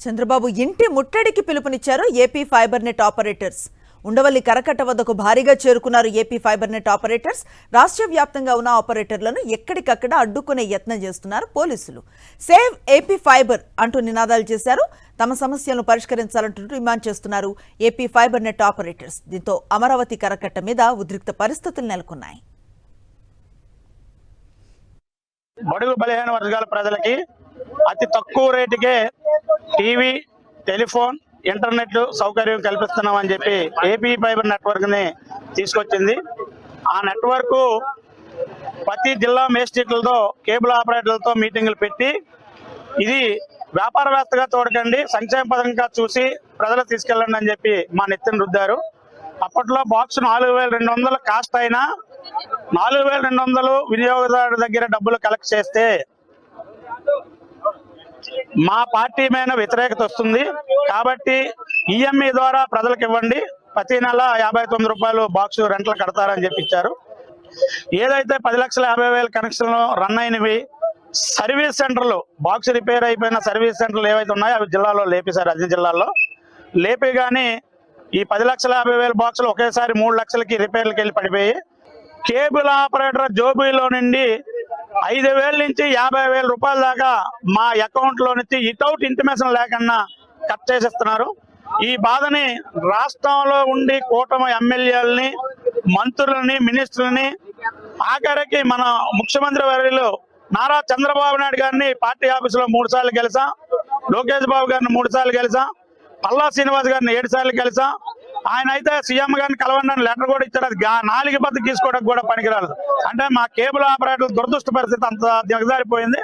చంద్రబాబు ఇంటి ముట్టడికి పిలుపునిచ్చారు AP fibre net operators. Undavalli కరకట్ట వద్దకు భారీగా చేరుకున్నారు ఏపీ ఫైబర్ నెట్ ఆపరేటర్స్. రాష్ట్ర వ్యాప్తంగా ఉన్న ఆపరేటర్లను ఎక్కడికక్కడ అడ్డుకునే యత్నం చేస్తున్నారు పోలీసులు. సేవ్ ఏపీ ఫైబర్ అంటూ నినాదాలు చేశారు. తమ సమస్యలను పరిష్కరించాలంటూ డిమాండ్ చేస్తున్నారు ఏపీ ఫైబర్ నెట్ ఆపరేటర్స్. దీంతో అమరావతి కరకట్ట మీద ఉద్రిక్త పరిస్థితులు నెలకొన్నాయి. బడుగు బలహీన వర్గాల ప్రజలకి అతి తక్కువ రేటుకే టీవీ, టెలిఫోన్, ఇంటర్నెట్ సౌకర్యం కల్పిస్తున్నామని చెప్పి ఏపీ ఫైబర్ నెట్వర్క్ ని తీసుకొచ్చింది. ఆ నెట్వర్క్ ప్రతి జిల్లా మేజిస్ట్రేట్లతో, కేబుల్ ఆపరేటర్లతో మీటింగులు పెట్టి ఇది వ్యాపారవేత్తగా చూడకండి, సంక్షేమ పథకంగా చూసి ప్రజలు తీసుకెళ్ళండి అని చెప్పి మా నెత్తిన రుద్దారు. అప్పట్లో బాక్స్ 4200 కాస్ట్ అయినా 4200 వినియోగదారు దగ్గర డబ్బులు కలెక్ట్ చేస్తే మా పార్టీ మీద వ్యతిరేకత వస్తుంది. కాబట్టి ఈఎంఐ ద్వారా ప్రజలకు ఇవ్వండి, ప్రతి నెల 59 రూపాయలు బాక్స్ రెంట్లు కడతారని చెప్పి ఇచ్చారు. ఏదైతే 10,50,000 కనెక్షన్లు రన్ అయినవి, సర్వీస్ సెంటర్లు, బాక్స్ రిపేర్ అయిపోయిన సర్వీస్ సెంటర్లు ఏవైతే ఉన్నాయో అవి జిల్లాలో లేపేశారు. అన్ని జిల్లాల్లో లేపి కానీ ఈ 10,50,000 బాక్సులు ఒకేసారి 3 లక్షలకి రిపేర్లకు వెళ్ళి పడిపోయి కేబుల్ ఆపరేటర్ జోబీలో నుండి 5,000 నుంచి 50,000 రూపాయల దాకా మా అకౌంట్ లో నుంచి వితౌట్ ఇంటిమేషన్ లేకుండా కట్ చేసేస్తున్నారు. ఈ బాధని రాష్ట్రంలో ఉండి కూటమి ఎమ్మెల్యేలని, మంత్రులని, మినిస్టర్లని, ఆఖరికి మన ముఖ్యమంత్రి వర్యులు నారా చంద్రబాబు నాయుడు గారిని పార్టీ ఆఫీసులో 3 సార్లు కలిసాం, లోకేష్ బాబు గారిని 3 సార్లు కలిసాం, పల్లా శ్రీనివాస్ గారిని 7 సార్లు కలిసాం. ఆయన అయితే సీఎం గారిని కలవండి లెటర్ కూడా ఇచ్చారు. అది 4 పద్ధతి తీసుకోవడానికి కూడా పనికిరాదు. అంటే మా కేబుల్ ఆపరేటర్ల దురదృష్ట పరిస్థితి అంత దిగజారిపోయింది.